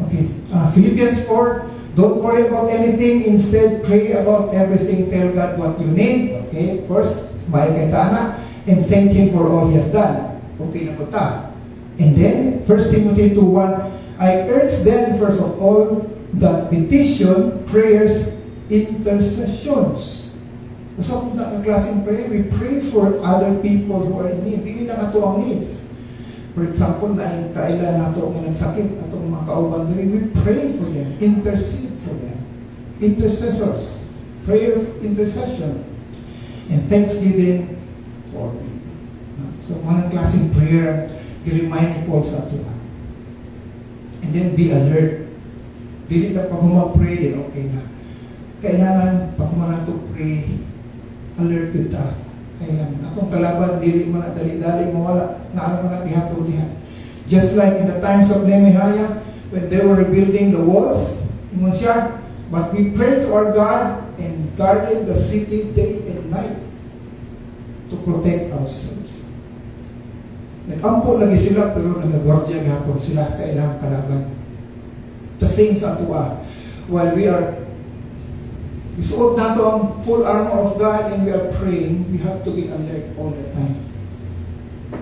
Okay. Philippians 4, don't worry about anything. Instead, pray about everything. Tell God what you need. Okay. First, bayan kay Tana. And thank Him for all He has done. Okay na po ta. And then, 1 Timothy 2:1, I urge them first of all that petition, prayers, intercessions. So kung na ang klaseng prayer, we pray for other people who are in need. Hindi lang ato ang needs. For example, na kailan nato ang nagsakit, atong mga kauban, we pray for them, intercede for them. Intercessors, prayer, intercession, and thanksgiving for people. So mga klaseng prayer, i-remind ni Paul sa ato. And then be alert. Dili na pag humag-pray din, okay na. Kailangan, pag humanato pray, alert yun ta. Kaya atong kalaban, dili man na dali-dali mawala, naano man na diha. Just like in the times of Nehemiah, when they were rebuilding the walls, ingon siya, but we prayed to our God and guarded the city day and night to protect ourselves. Nag-ampo lagi sila, pero nag-guardia gahapon sila sa ilang kalaban. The same sa atua. While we are isuot nato ang full armor of God and we are praying, we have to be alert all the time.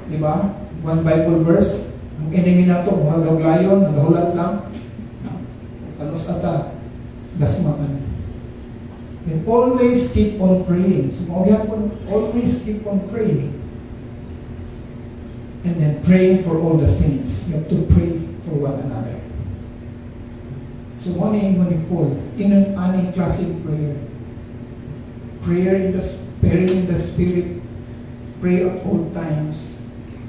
Diba? One Bible verse, ang enemy nato, mura daw layon, nagahulat lang. Tanos ata, dasmatan. And always keep on praying. So, always keep on praying. And then praying for all the saints. You have to pray for one another. So, one thing ni Paul, in an any classic prayer. Prayer in the Spirit. Pray at all times.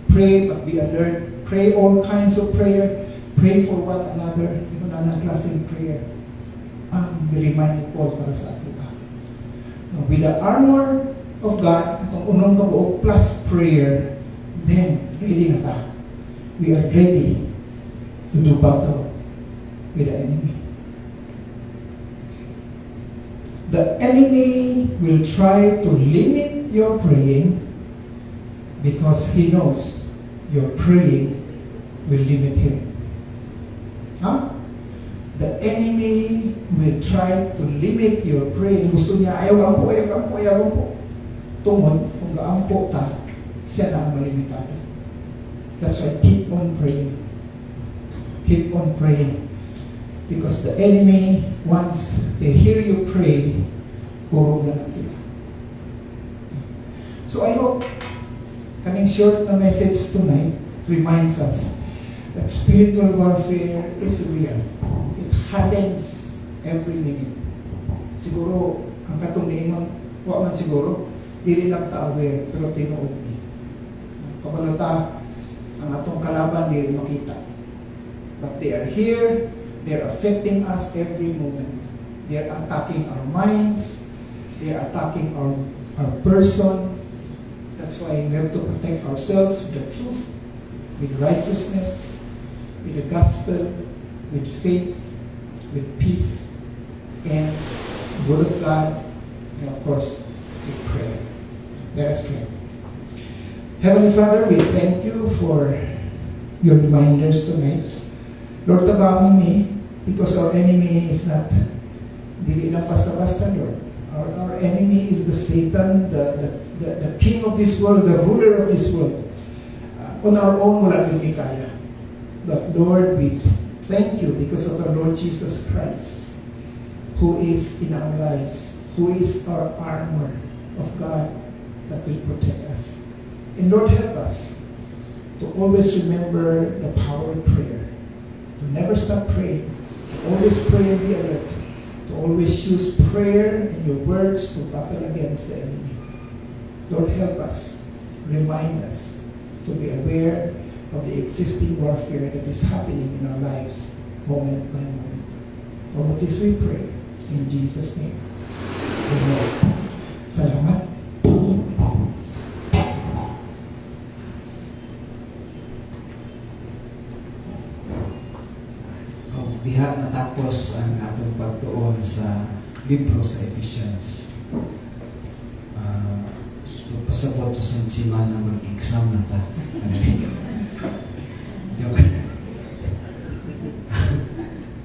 Pray but be alert. Pray all kinds of prayer. Pray for one another. In an classic prayer. Ang remind ni Paul para sa atin. With the armor of God, katong unong kabuok plus prayer, then ready na ta. we are ready to do battle with the enemy. The enemy will try to limit your praying because he knows your praying will limit him. Huh? The enemy will try to limit your praying. Gusto niya, ayaw gampo. Tungod, kung gaampo ta, siya na ang malimitado. That's why keep on praying. Keep on praying. Because the enemy, once they hear you pray, kurog na lang sila. So I hope kaning short na message tonight reminds us that spiritual warfare is real. It happens every minute. Siguro, ang katong niingon, wa man siguro, dili lang ta aware, pero tinuod ni. Kabalota, ang atong kalaban dili makita. But they are here, they're affecting us every moment. They're attacking our minds, they're attacking our person. That's why we have to protect ourselves with the truth, with righteousness, with the gospel, with faith, with peace, and the word of God, and of course, with prayer. Let us pray. Heavenly Father, we thank you for your reminders tonight. Lord, tabangin me, because our enemy is not dili lang basta-basta, Lord. Our enemy is the Satan, the king of this world, the ruler of this world. On our own, wala din kaya. But Lord, we thank you because of our Lord Jesus Christ, who is in our lives, who is our armor of God that will protect us. And Lord, help us to always remember the power of prayer, to never stop praying, to always pray and be alert, to always use prayer and your words to battle against the enemy. Lord, help us, remind us to be aware of the existing warfare that is happening in our lives, moment by moment. All of this we pray in Jesus' name. Amen. Salamat. Diha natapos ang atong pagtuon sa libro sa Ephesians. Pasabot sa sansiman na mag-exam na ta. Joke.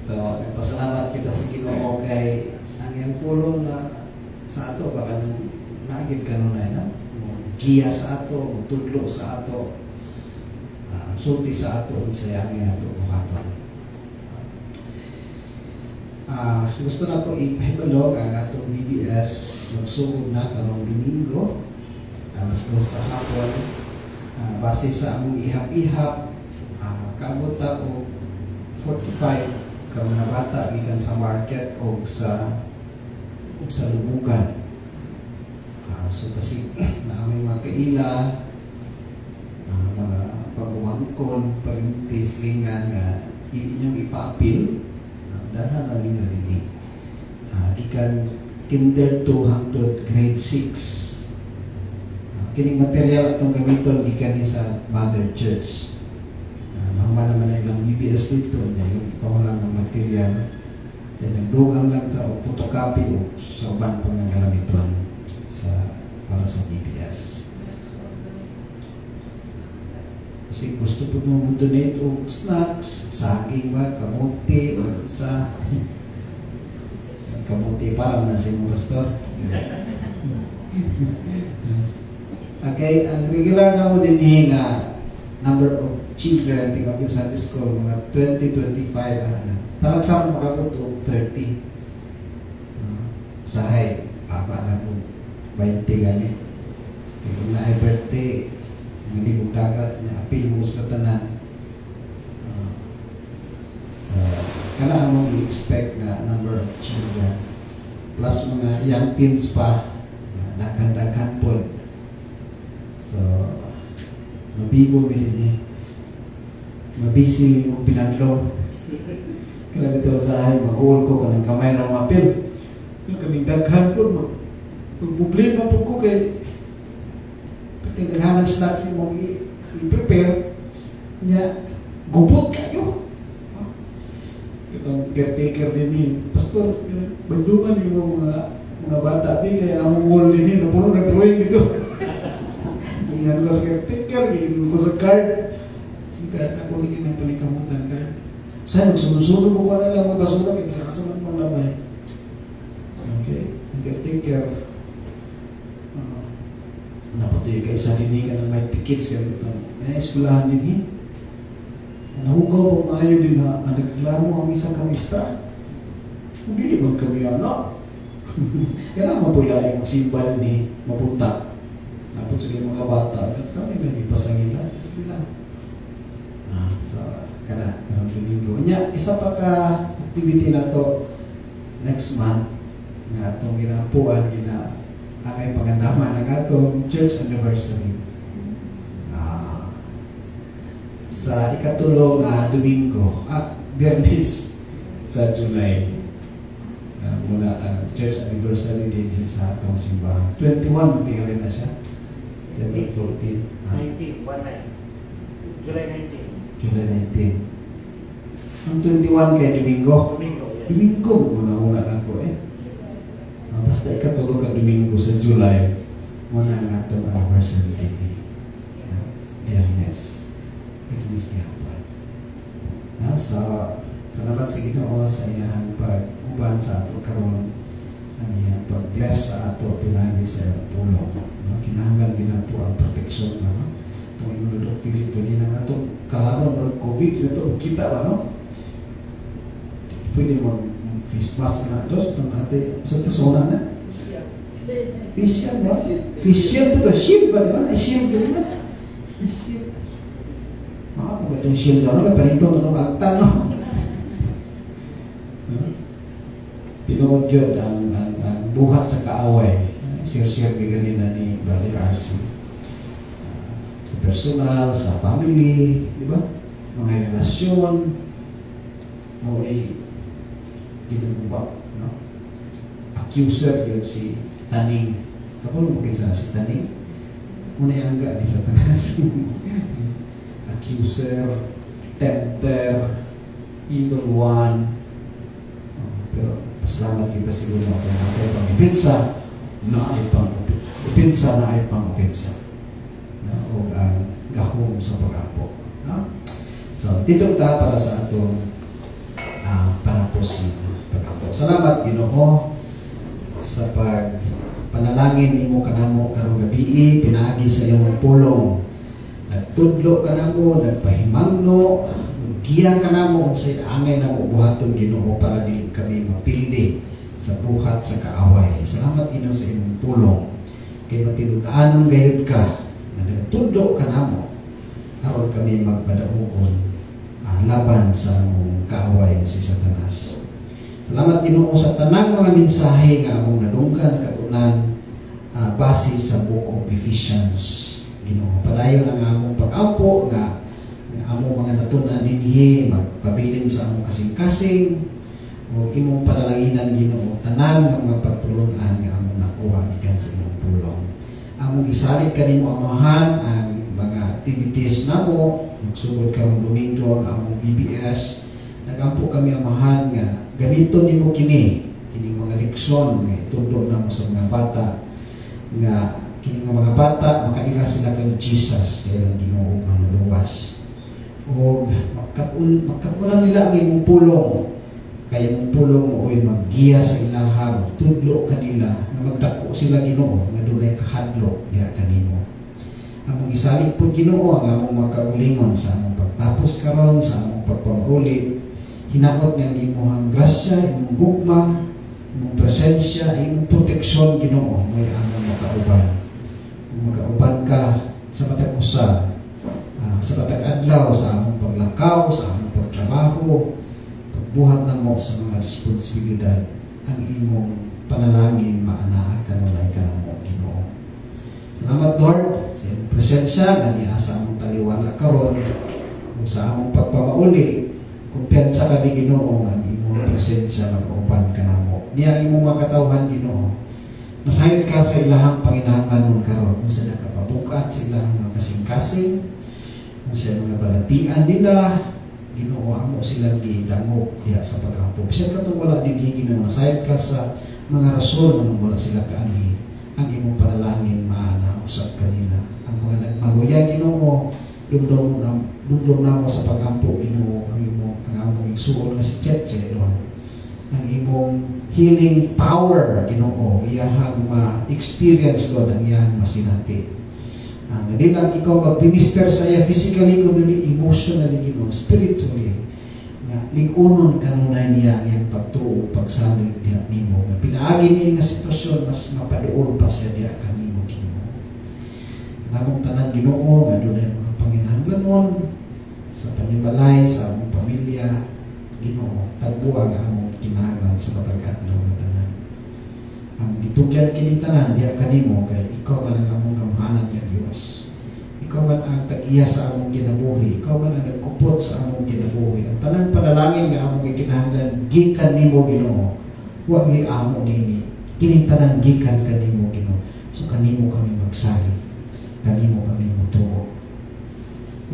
So, pasalamat kita sa Ginoo kay ang iyang pulong na sa ato baka nang nagid kanunay na giya sa ato, tudlo sa ato, sulti sa ato unsay ang ato buhaton. Gusto na ko ipahibalog ang atong BBS magsugod na karong Domingo alas 2 sa hapon, base sa among ihap-ihap kaabot ta og 45 ka mga bata gikan sa market o sa lumugan. So kasi na aming mga kaila, mga pagbuhangkon, parintis, lingan nga inyong ipaapil dana na rin rin gikan kinder 2 hangtod grade 6. Kining material atong gamiton gikan ni sa Mother Church. Naman naman ang BBS dito niya yung pawalan ng material. Then nagdugang lang ta o photocopy o sa ubang pang gamiton para sa BBS. Kasi gusto po mo donate o snacks, saging ba, kamuti, o sa kamuti para na sa imong pastor. Okay, ang regular na mo din nga number of children tingnan ko sa school, mga 20-25 talag sa mga makabot o 30. Sahay, papa na po 20 gani. Kaya kung na birthday, hindi kong dagat na apil mo sa tanan. So, kailangan mong i-expect na number of children plus mga young teens pa dagan-dagan po. So, mabibo din mabisi mo pinanlo. Kaya ito sa ay mag-uol ko kanang kamay ng apil. Kaming daghan po problema po ko kay tinaghanan snacks mo i-prepare Nya gubot kayo. Itong caretaker din ni Pastor, banduman yung mga bata di kaya ang wall din na puro nag-drawing dito. Iyan ko sa caretaker, iyan ko sa card. Sige, ako lagi ng palikamutan card. Saya nagsusunod mo ko na lang mga basura kaya nakakasamat mo lamay. Okay, ang caretaker. Napatuloy ka isa din ka ng may tickets kaya ito. Eskulahan din eh. Nahugaw pa maayo din na nagreklamo ang isang kamista. Hindi naman kami anak. Kailangan mapula yung simba ni mapunta. Napot sa mga bata. Kami may ipasangin lang. Sila. So, karang Domingo. Isa pa ka activity na to next month nga itong ginapuan angay pagandaman ng atong church anniversary. Sa ikatulong Domingo, Biyernes sa July. Muna ang church anniversary din sa atong simbahan. 21, tingnan na siya. 14. 19, 19. July 19. July 19. Ang 21 kay Domingo. Domingo, yes. Domingo, una lang ko eh. Basta ikatulong ka Domingo sa July, muna ang atong anniversary din. Biyernes. Biyernes gihapon. So, salamat sa Ginoo sa iyang pag-uban sa ato karon, ang iyang pag-bless sa ato pinagi sa iyang pulong. Kinahanglan ginato ang protection na itong inulog Philip din ang atong kalaban ng COVID ito kita ba no? Pwede mag-face mask na doon itong ate sa persona na facial ba? Facial ito ba? Shield ba? Diba? Ay shield din na? Shield kung ba itong shield sa ano? May panintong na itong akta no? Pinuod yun ang buhat sa kaaway. Share-share ganina ni Brother Archie. Sa personal, sa family, di ba? Mga relasyon, mo ay ginagawa, no? Accuser yun si Taning. Kapag mo kita si Taning, muna yung hangga ni Satanas. Accuser, tempter, evil one. Pero pasalamat kita siguro na natin pang-ipinsa na ay pang-ipinsa o ang gahom sa pag-apo. So, dito ta para sa atong panapos ng pag-apo. Salamat Ginoo sa panalangin nimo kanamo karong gabi, pinaagi sa imong pulong. Nagtudlo kanamo, nagpahimangno, giya kanamo unsay angay namo buhaton Ginoo para di kami mapildi sa buhat sa kaaway. Salamat Ginoo sa imong pulong. Kay matinud-anon gayud ka na nagtudlo kanamo aron kami magpadaogon laban sa among kaaway si Satanas. Salamat Ginoo sa tanang mga mensahe nga among nadungkan katunan base sa Book of Ephesians. Ginoo, padayon ang among pag-ampo nga among mga natunan dinhi magpabilin sa among kasing-kasing o imong panalanginan Ginoo tanan nga mga pagtulungan nga among nakuha gikan sa imong pulong. Among gisalig kanimo amahan ang mga activities namo magsugod karong Domingo ang among BBS. Nagampo kami amahan nga gamiton nimo kining mga leksyon nga itudlo namo sa mga bata nga kining mga bata makaila sila kay Jesus kay lang Ginoo manuluwas. O magkatunan nila ang imong pulong kaya imong pulong mo oy maggiya sa ilahang tudlo kanila nga magdako sila Ginoo nga dunay kahadlok diha kanimo. Among gisalig pud Ginoo ang among magkaulingon sa among pagtapos karon sa among pagpamauli. Hinaot nga imong grasya, imong gugma, imong presensya, imong proteksyon Ginoo mo'y among makauban. Makauban ka sa matag usa, sa matag adlaw, sa among paglakaw, sa among pagtrabaho, pagbuhat namo sa mga responsibilidad, ang imong panalangin maanaa kanunay kanamo Ginoo. Salamat Lord sa imong presensya nga niasa among taliwala karon sa among pagpamauli. Kumpiyansa kami Ginoo nga imong presensya magkauban kanamo. Niya imong makatawhan Ginoo. Nasayod ka sa ilahang panginahanglanon karon unsa na kapabukat sa ilahang mga kasing-kasing. sa mga balatian nila, Ginoo amo silang gidamo diha sa pagampo. Bisan katong wala dinhigi na nasayad ka sa mga rason nga wala sila kaani, ang imong panalangin maana usab kanila. Ang mga nagmaluya Ginoo, dumdum na mo sa pagampo Ginoo ang among igsuon nga si Cheche Lord. Ang imong healing power Ginoo, iyahang ma-experience Lord ang iyahang masinati. Hindi lang ikaw mag-minister sa iya physically, kundi emotionally, spiritually. Ligunon kanunay niya ang pagtuo, pagsalig diha nimo. Pinaagi niya nga sitwasyon, mas mapaduol pa siya diha kanimo Ginoo. Namong tanan Ginoo, nga doon ay mga panginahanglanon sa panimalay, sa among pamilya, Ginoo, tagbuang among kinahanglan sa matag-adlaw nga tanan. Ang gitugyan kini tanan diha kanimo kay ikaw man ang among gamhanan nga Dios. Ikaw man ang tag-iya sa among kinabuhi, ikaw man ang nagkupot sa among kinabuhi. Ang tanang panalangin nga among gikinahanglan gikan nimo Ginoo. Wa gi amo nini. Kini tanan gikan kanimo Ginoo. So kanimo kami magsalig. Kanimo kami motuo.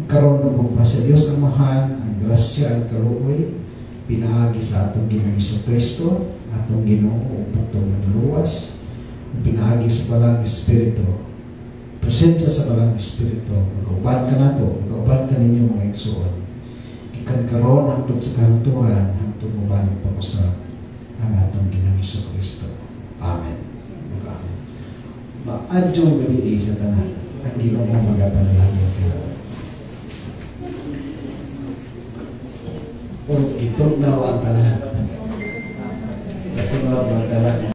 Karon ng kumpa sa Dios ang mahal, ang grasya, ang kaluoy, pinaagi sa atong Ginoong Jesucristo, atong Ginoo upang nagluwas, pinaagi sa Balang Espiritu, presensya sa Balang Espiritu, mag-uban ka na to, mag-uban ka ninyo mga igsuon. Ikan karon hangtod sa kahuntuhan, hangtod mo balik pa ko sa ang atong Ginoong Jesucristo. Amen. Mag-amen. Maadyo gabi sa tanan, ang Ginoo magapanalangin ka. Kung itong nawa ang panahon sa sunod magdala